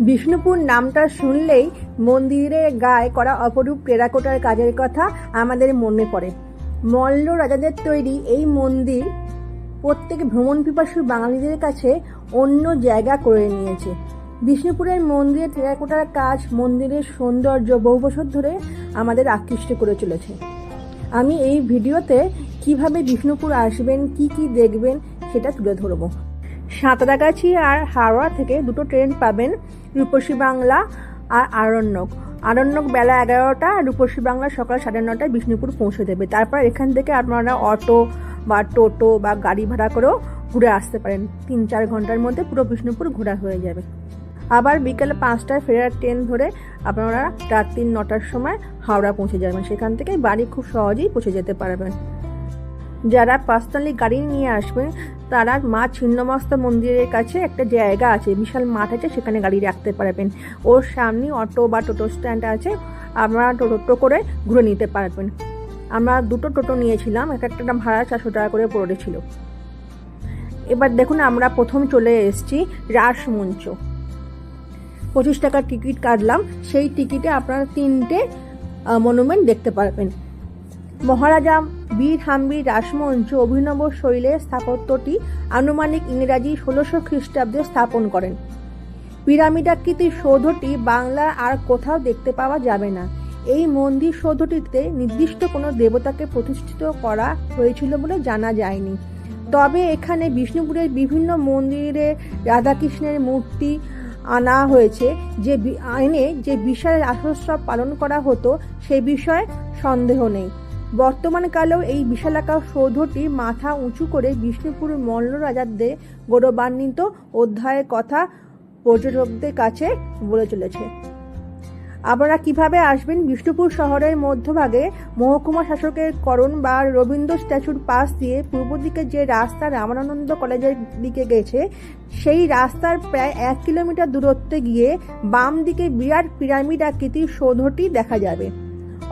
বিষ্ণুপুর নামটা শুনলেই মন্দিরের গায়ে করা অপরূপ টেরাকোটার কাজের কথা আমাদের মনে পড়ে। মল্ল রাজাদের তৈরি এই মন্দির প্রত্যেক ভ্রমণ পিপাসু বাঙালিদের কাছে অন্য জায়গা করে নিয়েছে। বিষ্ণুপুরের মন্দিরের টেরাকোটার কাজ মন্দিরের সৌন্দর্য বহু বছর ধরে আমাদের আকৃষ্ট করে চলেছে। আমি এই ভিডিওতে কিভাবে বিষ্ণুপুর আসবেন, কি দেখবেন সেটা তুলে ধরব। সাঁতরাগাছি আর হাওড়া থেকে দুটো ট্রেন পাবেন, রূপসী বাংলা আর আরণ্যক বেলা 11টা, রূপসী বাংলা সকাল 9:30টায় বিষ্ণুপুর পৌঁছে দেবে। তারপর এখান থেকে আপনারা অটো বা টোটো বা গাড়ি ভাড়া করেও ঘুরে আসতে পারেন। 3-4 ঘন্টার মধ্যে পুরো বিষ্ণুপুর ঘোরা হয়ে যাবে। আবার বিকেল 5টায় ফেরার ট্রেন ধরে আপনারা রাত্রি 9টার সময় হাওড়া পৌঁছে যাবেন। সেখান থেকে বাড়ি খুব সহজেই পৌঁছে যেতে পারবেন। যারা পার্সোনালি গাড়ি নিয়ে আসবেন তারা মা ছিন্নমস্তা মন্দিরের কাছে একটা জায়গা আছে, বিশাল মাঠ আছে, সেখানে গাড়ি রাখতে পারবেন। ওর সামনে অটো বা টোটো স্ট্যান্ড আছে, আপনারা টোটো করে ঘুরে নিতে পারবেন। আমরা দুটো টোটো নিয়েছিলাম, একটা ভাড়া 400 টাকা করে পড়েছিল। এবার দেখুন, আমরা প্রথম চলে এসেছি রাসমঞ্চ। 25 টাকার টিকিট কাটলাম। সেই টিকিটে আপনারা 3টে মনুমেন্ট দেখতে পারবেন। মহারাজা বীর হাম্বির রাসমঞ্চ অভিনব শৈলের স্থাপত্যটি আনুমানিক ইংরাজি 1600 খ্রিস্টাব্দে স্থাপন করেন। পিরামিডাকৃতির সৌধটি বাংলার আর কোথাও দেখতে পাওয়া যাবে না। এই মন্দির সৌধটিতে নির্দিষ্ট কোনো দেবতাকে প্রতিষ্ঠিত করা হয়েছিল বলে জানা যায়নি। তবে এখানে বিষ্ণুপুরের বিভিন্ন মন্দিরে রাধাকৃষ্ণের মূর্তি আনা হয়েছে, যে বিশাল রাসোৎসব পালন করা হতো সে বিষয়ে সন্দেহ নেই। বর্তমানকালেও এই বিশালাকার সৌধটি মাথা উঁচু করে বিষ্ণুপুর মল্ল রাজাদের গৌরবান্বিত অধ্যায়ের কথা পর্যটকদের কাছে বলে চলেছে। আপনারা কিভাবে আসবেন? বিষ্ণুপুর শহরের মধ্যভাগে মহকুমা শাসকের করণ বা রবীন্দ্র স্ট্যাচুর পাশ দিয়ে পূর্ব দিকে যে রাস্তা রামানন্দ কলেজের দিকে গেছে, সেই রাস্তার প্রায় 1 কিলোমিটার দূরত্বে গিয়ে বাম দিকে বিরাট পিরামিড আকৃতির সৌধটি দেখা যাবে।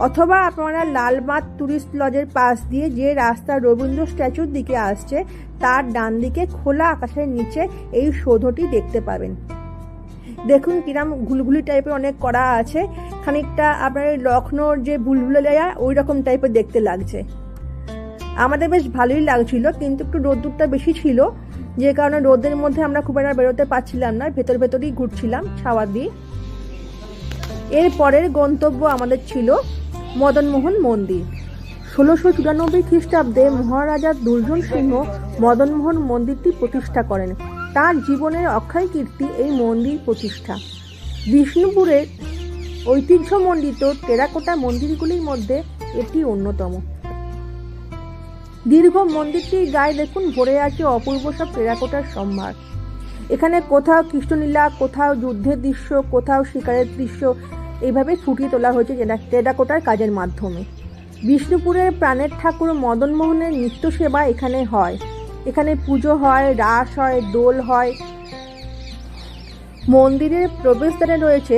অথবা আপনারা লালবাঁধ টুরিস্ট লজের পাশ দিয়ে যে রাস্তা রবীন্দ্র স্ট্যাচুর দিকে আসছে, তার ডান দিকে খোলা আকাশের নিচে এই সৌধটি দেখতে পাবেন। দেখুন কিরাম ঘুলঘুলি টাইপের অনেক করা আছে, খানিকটা আপনার লখনৌর যে ভুলভুলাইয়া ওই রকম টাইপের দেখতে লাগছে। আমাদের বেশ ভালোই লাগছিল, কিন্তু একটু রোদ্দুরটা বেশি ছিল, যে কারণে রোদের মধ্যে আমরা খুব একটা বেরোতে পারছিলাম না, ভেতরেই ঘুরছিলাম ছাওয়া দিয়ে। এর পরের গন্তব্য আমাদের ছিল মদনমোহন মন্দির। 1694 খ্রিস্টাব্দে মহারাজা দুর্জন সিংহ মদনমোহন মন্দিরটি প্রতিষ্ঠা করেন। তার জীবনের অক্ষয় কীর্তি এই মন্দির প্রতিষ্ঠা। বিষ্ণুপুরের ঐতিহ্যমণ্ডিত টেরাকোটা মন্দিরগুলির মধ্যে এটি অন্যতম। দীর্ঘ মন্দিরটির গায়ে দেখুন ভরে আছে অপূর্ব সব টেরাকোটার সম্ভার। এখানে কোথাও কৃষ্ণলীলা, কোথাও যুদ্ধের দৃশ্য, কোথাও শিকারের দৃশ্য এইভাবে ফুটিয়ে তোলা হয়েছে টেরাকোটার কাজের মাধ্যমে। বিষ্ণুপুরের প্রাণের ঠাকুর মদনমোহনের নিত্য সেবা এখানে হয়। এখানে পুজো হয়, রাস হয়, দোল হয়। মন্দিরের প্রবেশদ্বারে রয়েছে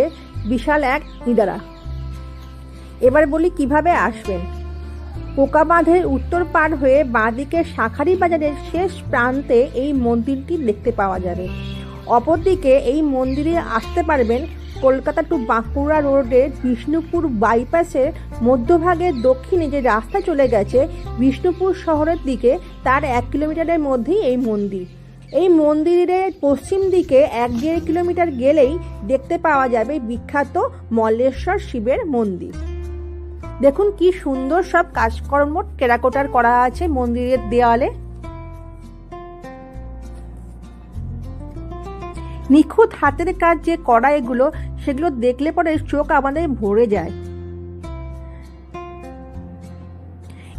বিশাল এক নিদারা। এবার বলি কিভাবে আসবেন। পোকাবাঁধের উত্তর পার হয়ে বাঁদিকে শাঁখারি বাজারের শেষ প্রান্তে এই মন্দিরটি দেখতে পাওয়া যাবে। অপরদিকে এই মন্দিরে আসতে পারবেন কলকাতা টু বাঁকুড়া রোডের বিষ্ণুপুর বাইপাসের মধ্যভাগে দক্ষিণে যে রাস্তা চলে গেছে বিষ্ণুপুর শহরের দিকে, তার 1 কিলোমিটারের মধ্যেই এই মন্দির। এই মন্দিরের পশ্চিম দিকে 1-1.5 কিলোমিটার গেলেই দেখতে পাওয়া যাবে বিখ্যাত মল্লেশ্বর শিবের মন্দির। দেখুন কি সুন্দর সব কাজকর্ম টেরাকোটার করা আছে মন্দিরের দেওয়ালে। নিখুঁত হাতের কাজ যে করা এগুলো, সেগুলো দেখলে পরে চোখ আমাদের ভরে যায়।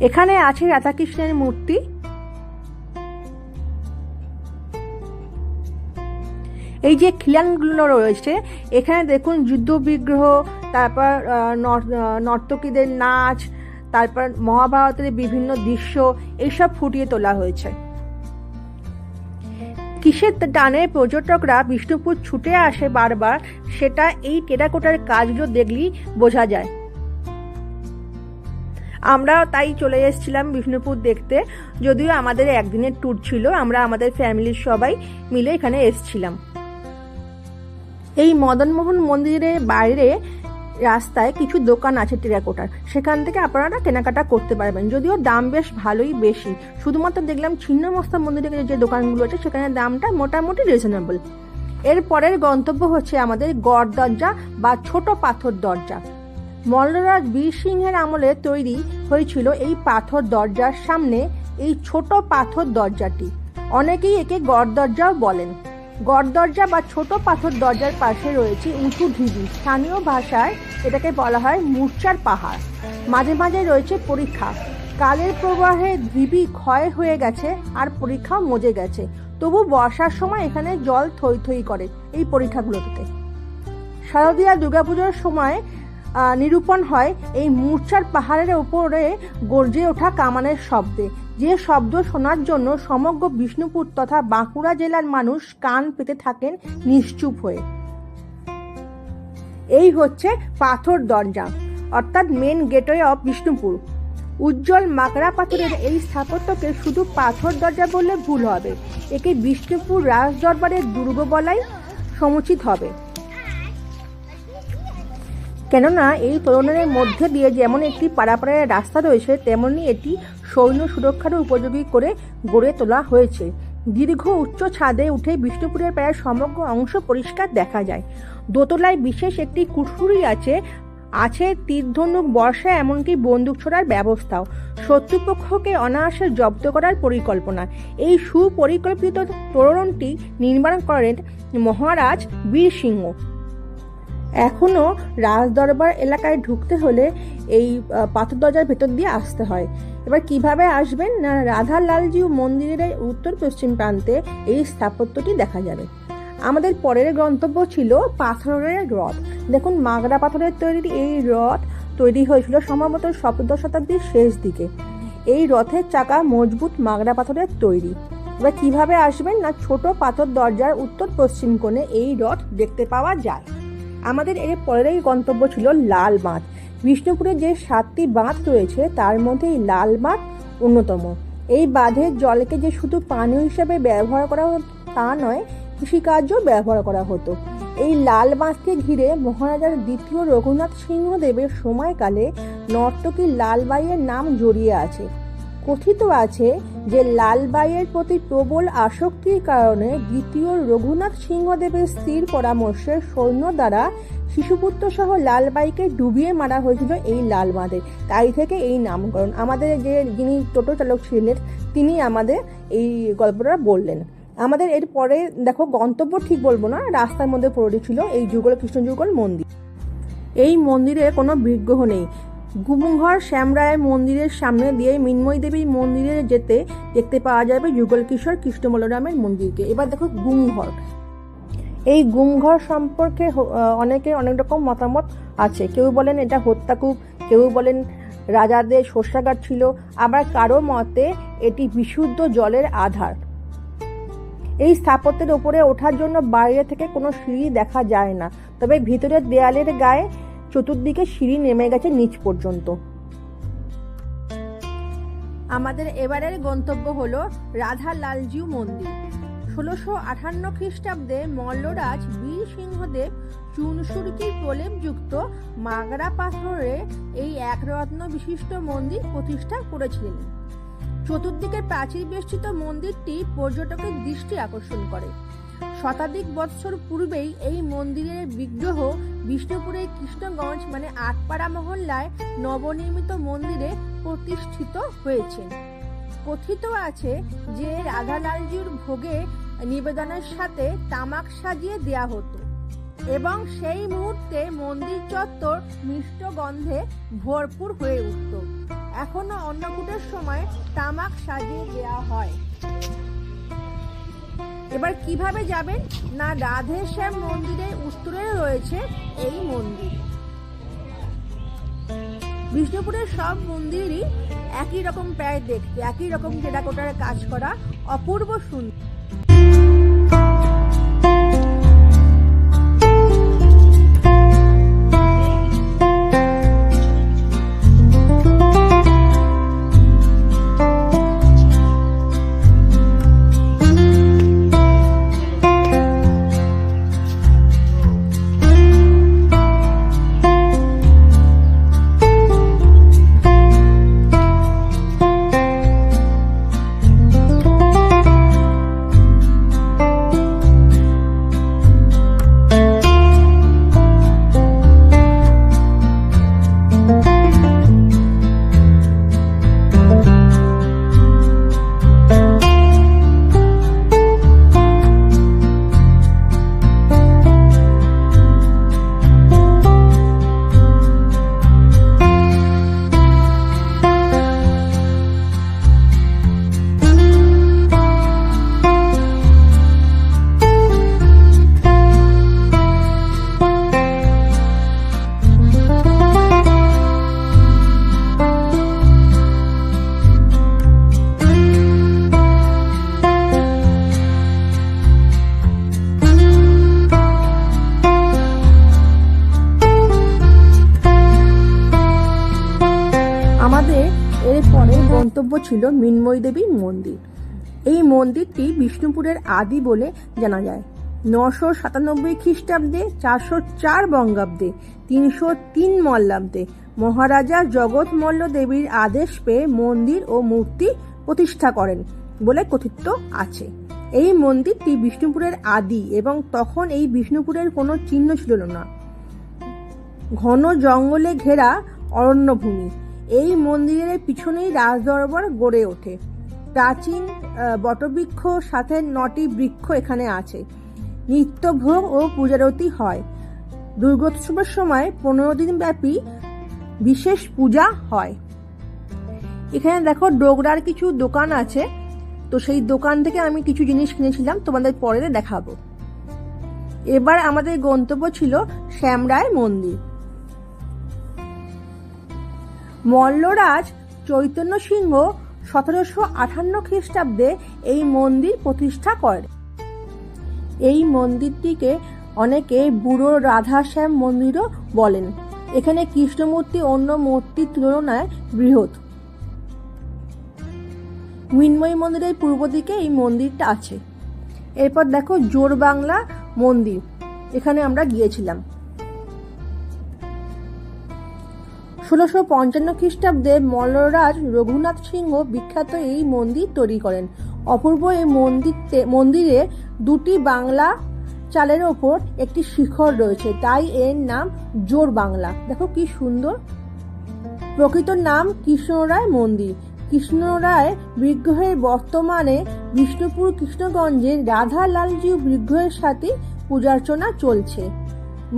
এখানে আছে রাধাকৃষ্ণের মূর্তি। এই যে খিলানগুলো রয়েছে এখানে দেখুন যুদ্ধ বিগ্রহ, তারপর নর্তকীদের নাচ, তারপর মহাভারতের বিভিন্ন দৃশ্য এইসব ফুটিয়ে তোলা হয়েছে। কিসের টানে পর্যটকরা বিষ্ণুপুর ছুটে আসে বারবার, সেটা এই টেরাকোটার কাজগুলো দেখলেই বোঝা যায়। আমরা তাই চলে এসেছিলাম বিষ্ণুপুর দেখতে, যদিও আমাদের একদিনের ট্যুর ছিল। আমরা আমাদের ফ্যামিলির সবাই মিলে এখানে এসেছিলাম। এই মদনমোহন মন্দিরের বাইরে রাস্তায় কিছু দোকান আছে টেরাকোটার, সেখান থেকে আপনারা কেনাকাটা করতে পারবেন, যদিও দাম বেশ ভালোই বেশি। শুধুমাত্র দেখলাম ছিন্নমস্তা মন্দিরে যে দোকানগুলো আছে সেখানে দামটা মোটামুটি রিজনেবল। এর পরের গন্তব্য হচ্ছে আমাদের গড় দরজা বা ছোট পাথর দরজা। মল্লরাজ বীরসিংহের আমলে তৈরি হয়েছিল এই পাথর দরজার সামনে এই ছোট পাথর দরজাটি। অনেকেই একে গড় দরজাও বলেন। গড় দরজা বা ছোট পাথর দরজার পাশে রয়েছে উঁচু ঢিবি, স্থানীয় ভাষায় এটাকে বলা হয় মূর্ছার পাহাড়। মাঝে মাঝে রয়েছে পরীক্ষা। কালের প্রবাহে ঢিবি ক্ষয় হয়ে গেছে আর পরীক্ষাও মজে গেছে, তবু বর্ষার সময় এখানে জল থই থই করে এই পরীক্ষাগুলোতে। শারদীয়া দুর্গাপুজোর সময় নিরূপণ হয় এই মূর্ছার পাহাড়ের উপরে গর্জে ওঠা কামানের শব্দে, যে শব্দ শোনার জন্য সমগ্র বিষ্ণুপুর তথা বাঁকুড়া জেলার মানুষ কান পেতে থাকেন নিশ্চুপ হয়ে। এই হচ্ছে পাথর দরজা, অর্থাৎ মেন গেটওয়ে অফ বিষ্ণুপুর। উজ্জ্বল মাকড়া পাথরের এই স্থাপত্যকে শুধু পাথর দরজা বললে ভুল হবে, একে বিষ্ণুপুর রাজ দরবারের দুর্গ বলাই সমুচিত হবে। কেননা এই তোরণের মধ্যে দিয়ে যেমন একটি পাড়াপাড়ার রাস্তা রয়েছে, তেমনি এটি সৈন্য সুরক্ষার উপযোগী করে গড়ে তোলা হয়েছে। দীর্ঘ উচ্চ ছাদে উঠে বিষ্ণুপুরের প্রায় সমগ্র অংশ পরিষ্কার দেখা যায়। দোতলায় বিশেষ একটি কুঠুরি আছে তীরধনুক, বর্ষা, এমনকি বন্দুক ছোড়ার ব্যবস্থাও। শত্রুপক্ষকে অনায়াসে জব্দ করার পরিকল্পনা। এই সুপরিকল্পিত তোরণটি নির্মাণ করেন মহারাজ বীরসিংহ। এখনও রাজদরবার এলাকায় ঢুকতে হলে এই পাথর দরজার ভেতর দিয়ে আসতে হয়। এবার কিভাবে আসবেন না, রাধালালজি মন্দিরের উত্তর পশ্চিম প্রান্তে এই স্থাপত্যটি দেখা যাবে। আমাদের পরের গন্তব্য ছিল পাথরের রথ। দেখুন, মাগরা পাথরের তৈরি এই রথ তৈরি হয়েছিল সম্ভবত সপ্তদশ শতাব্দীর শেষ দিকে। এই রথের চাকা মজবুত মাগরা পাথরের তৈরি। এবার কিভাবে আসবেন না, ছোট পাথর দরজার উত্তর পশ্চিম কোণে এই রথ দেখতে পাওয়া যায়। আমাদের এর পরের গন্তব্য ছিল লাল বাঁধ। বিষ্ণুপুরে যে 7টি বাঁধ রয়েছে তার মধ্যে এই লাল বাঁধ অন্যতম। এই বাঁধের জলকে যে শুধু পানীয় হিসেবে ব্যবহার করা হতো তা নয়, কৃষিকার্যও ব্যবহার করা হতো। এই লাল বাঁধকে ঘিরে মহারাজার দ্বিতীয় রঘুনাথ সিংহদেবের সময়কালে নর্তকী লালবাইয়ের নাম জড়িয়ে আছে। কথিত আছে যে লালবাইয়ের প্রতি প্রবল আসক্তির কারণে দ্বিতীয় রঘুনাথ সিংহদেবের স্ত্রীর পরামর্শে সৈন্য দ্বারা শিশুপুত্র সহ লালবাইকে ডুবিয়ে মারা হয়েছিল এই লাল বাঁধে। তাই থেকে এই নামকরণ। আমাদের যিনি টোটো চালক ছিলেন তিনি আমাদের এই গল্পটা বললেন। আমাদের এর পরে দেখো, গন্তব্য ঠিক বলবো না, রাস্তার মধ্যে পড়ে ছিল এই যুগল কৃষ্ণ যুগল মন্দির। এই মন্দিরে কোনো বিগ্রহ নেই। গুমঘর শ্যামরায়ের মন্দিরের সামনে দিয়ে মৃন্ময়ী দেবীর মন্দিরে যেতে দেখতে পাওয়া যাবে যুগল কিশোর কৃষ্ণ বলরামের মন্দিরকে। এবার দেখো গুমঘর। এই গুমঘর সম্পর্কে অনেকের অনেক রকম মতামত আছে। কেউ বলেন এটা হত্যাকূপ, কেউ বলেন রাজাদের শস্যাগার ছিল, আবার কারো মতে এটি বিশুদ্ধ জলের আধার। এই স্থাপত্যের উপরে ওঠার জন্য বাইরে থেকে কোনো সিঁড়ি দেখা যায় না, তবে ভিতরের দেয়ালের গায়ে চতুর্দিকে সিঁড়ি নেমে গেছে নিচ পর্যন্ত। আমাদের এবারের গন্তব্য হলো রাধালালজিউ মন্দির। 1658 খ্রিস্টাব্দে মল্লরাজ বীরসিংহদেব চুনসুরকির প্রলেপযুক্ত মাগরা পাথরে এই একরত্ন বিশিষ্ট মন্দির প্রতিষ্ঠা করেছিলেন। চতুর্দিকে প্রাচীর বেষ্টিত মন্দিরটি পর্যটকের দৃষ্টি আকর্ষণ করে। শতাধিক বৎসর পূর্বেই এই মন্দিরের বিগ্রহ বিষ্ণুপুরের কৃষ্ণগঞ্জ মানে আটপাড়া মহল্লায় নবনির্মিত মন্দিরে প্রতিষ্ঠিত হয়েছে। কথিত আছে যে রাধালালজির ভোগে নিবেদনের সাথে তামাক সাজিয়ে দেয়া হতো এবং সেই মুহূর্তে মন্দির চত্বর মিষ্ট গন্ধে ভরপুর হয়ে উঠত। এখনো অন্নকূটের সময় তামাক সাজিয়ে দেওয়া হয়। এবার কিভাবে যাবেন না, রাধেশ্যাম মন্দিরের উত্তরে রয়েছে এই মন্দির। বিষ্ণুপুরের সব মন্দিরই একই রকম প্রায় দেখতে, একই রকম টেরাকোটার কাজ করা, অপূর্ব সুন্দর। গন্তব্য ছিল মৃন্ময়ী দেবীর মন্দির। এই মন্দিরটি বিষ্ণুপুরের আদি বলে জানা যায়। 997 খ্রিস্টাব্দে, 404 বঙ্গাব্দে, 303 মল্লাব্দে মহারাজা জগৎ মল্ল দেবীর আদেশ পেয়ে মন্দির ও মূর্তি প্রতিষ্ঠা করেন বলে কথিত আছে। এই মন্দিরটি বিষ্ণুপুরের আদি এবং তখন এই বিষ্ণুপুরের কোনো চিহ্ন ছিল না। ঘন জঙ্গলে ঘেরা অরণ্যভূমি। এই মন্দিরের পিছনেই রাজদরবার গড়ে ওঠে। প্রাচীন বটবৃক্ষ সাথে 9টি বৃক্ষ এখানে আছে। নিত্যভোগ ও পূজারতি হয়। দুর্গোৎসবের সময় 15 দিন ব্যাপী বিশেষ পূজা হয়। এখানে দেখো ডোগরার কিছু দোকান আছে, তো সেই দোকান থেকে আমি কিছু জিনিস কিনেছিলাম, তোমাদের পরে দেখাবো। এবার আমাদের গন্তব্য ছিল শ্যামরায় মন্দির। মল্লরাজ চৈতন্য সিংহ 1758 খ্রিস্টাব্দে এই মন্দির প্রতিষ্ঠা করেন। এই মন্দিরটিকে অনেকে বুড়ো রাধাশ্যাম মন্দিরও বলেন। এখানে কৃষ্ণমূর্তি অন্য মূর্তির তুলনায় বৃহৎ। মৃন্ময়ী মন্দিরের পূর্ব দিকে এই মন্দিরটা আছে। এরপর দেখো জোরবাংলা মন্দির, এখানে আমরা গিয়েছিলাম। 1655 খ্রিস্টাব্দে মল্লরাজ রঘুনাথ সিংহ বিখ্যাত এই মন্দির তৈরি করেন। অপূর্ব এই মন্দিরে 2টি বাংলা চালের ওপর একটি শিখর রয়েছে, তাই এর নাম জোর বাংলা। দেখো কি সুন্দর। প্রকৃত নাম কৃষ্ণরায় মন্দির। কৃষ্ণরায় বিগ্রহের বর্তমানে বিষ্ণুপুর কৃষ্ণগঞ্জের রাধালালজি বিগ্রহের সাথে পূজার্চনা চলছে।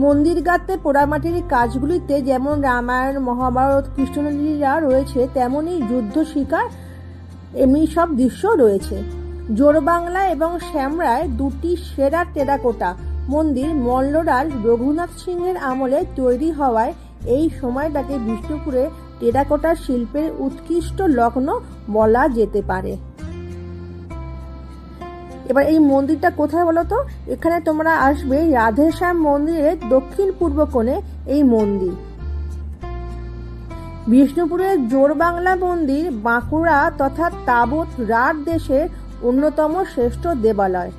মন্দির গাত্রে পোড়ামাটির কাজগুলিতে যেমন রামায়ণ, মহাভারত, কৃষ্ণলীলা রয়েছে, তেমনি যুদ্ধ শিকার এমনি সব দৃশ্য রয়েছে। জোরবাংলা এবং শ্যামরায় 2টি সেরা টেরাকোটা মন্দির মল্লরাজ রঘুনাথ সিংহের আমলে তৈরি হওয়ায় এই সময়টাকে বিষ্ণুপুরে টেরাকোটা শিল্পের উৎকৃষ্ট লগ্ন বলা যেতে পারে। এবার এই মন্দিরটা কোথায় বলো তো? এখানে তোমরা আসবে রাধেশ্যাম মন্দিরের দক্ষিণ পূর্ব কোণে এই মন্দির। বিষ্ণুপুরের জোরবাংলা মন্দির বাঁকুড়া তথা তাবৎ রাঢ় দেশের অন্যতম শ্রেষ্ঠ দেবালয়।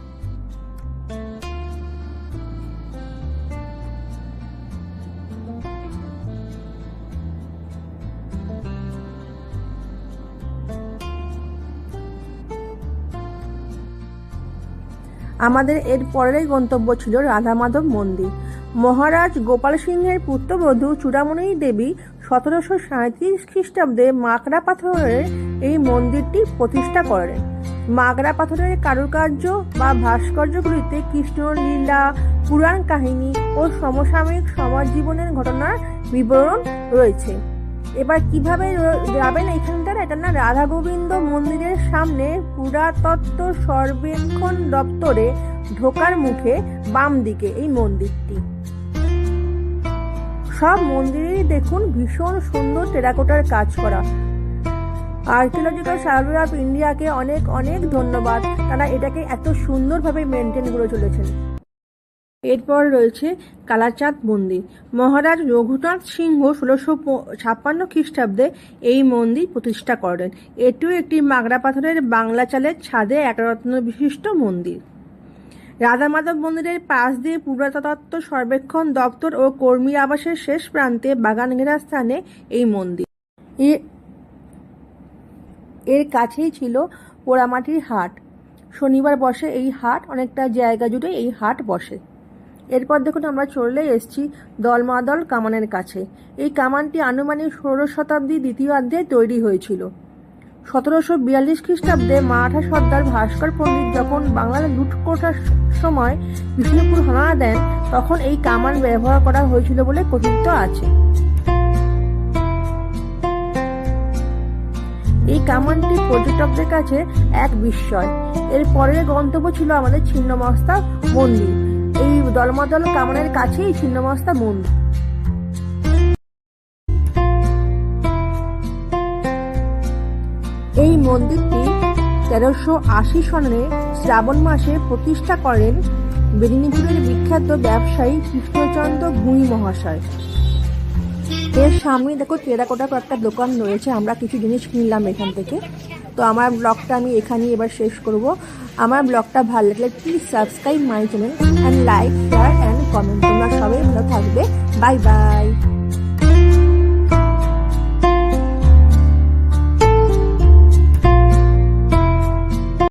আমাদের এর পরের গন্তব্য ছিল রাধা মাধব মন্দির। মহারাজ গোপাল সিংহের পুত্রবধূ চূড়ামণি দেবী 1737 খ্রিস্টাব্দে মাকড়া পাথরের এই মন্দিরটি প্রতিষ্ঠা করেন। মাকড়া পাথরের কারুকার্য বা ভাস্কর্যগুলিতে কৃষ্ণলীলা, পুরাণ কাহিনী ও সমসাময়িক সমাজ জীবনের ঘটনার বিবরণ রয়েছে। এবার কিভাবে যাবেন এইখানটার? এটা না রাধা গোবিন্দ মন্দিরের সামনে পুরাতত্ত্ব সর্বেক্ষণ দপ্তরে ঢোকার মুখে বাম দিকে এই মন্দিরটি। সব মন্দিরেই দেখুন ভীষণ সুন্দর টেরাকোটার কাজ করা। আর্কিওলজিক্যাল সার্ভে অফ ইন্ডিয়াকে অনেক অনেক ধন্যবাদ, তারা এটাকে এত সুন্দরভাবে মেনটেন করে চলেছেন। এরপর রয়েছে কালাচাঁদ মন্দির। মহারাজ রঘুনাথ সিংহ 1656 খ্রিস্টাব্দে এই মন্দির প্রতিষ্ঠা করেন। এটিও একটি মাকড়া পাথরের বাংলা চালের ছাদে একরত্ন বিশিষ্ট মন্দির। রাধা মাধব মন্দিরের পাশ দিয়ে পুরাতত্ত্ব সর্বেক্ষণ দপ্তর ও কর্মী আবাসের শেষ প্রান্তে বাগান ঘেরা স্থানে এই মন্দির। এর কাছেই ছিল পোড়ামাটির হাট। শনিবার বসে এই হাট, অনেকটা জায়গা জুড়ে এই হাট বসে। এরপর দেখুন আমরা চলে এসেছি দলমাদল কামানের কাছে। এই কামানটি আনুমানিক 16 শতাব্দীর দ্বিতীয়ার্ধে তৈরি হয়েছিল। 1742 খ্রিস্টাব্দে মারাঠা সর্দার ভাস্কর পণ্ডিত যখন বাংলার লুট করার সময় বিষ্ণুপুর হানা দেন, তখন এই কামান ব্যবহার করা হয়েছিল বলে কথিত আছে। এই কামানটি পর্যটকদের কাছে এক বিস্ময়। এর পরের গন্তব্য ছিল আমাদের ছিন্নমস্তা মন্দির। এই দলমাদল কামানের কাছেই ছিন্নমস্তা মন্দির। এই মন্দিরটি 1380 সনে শ্রাবণ মাসে প্রতিষ্ঠা করেন মেদিনীপুরের বিখ্যাত ব্যবসায়ী কৃষ্ণচন্দ্র ভূঁই মহাশয়। এর সামনে দেখো টেরাকোটার একটা দোকান রয়েছে, আমরা কিছু জিনিস কিনলাম এখান থেকে। তো আমার ব্লগটা আমি এখানেই এবার শেষ করব। আমার ব্লগটা ভালো লাগলে please subscribe my channel and like share and comment. তোমরা সবাই ভালো থাকবে। Bye bye.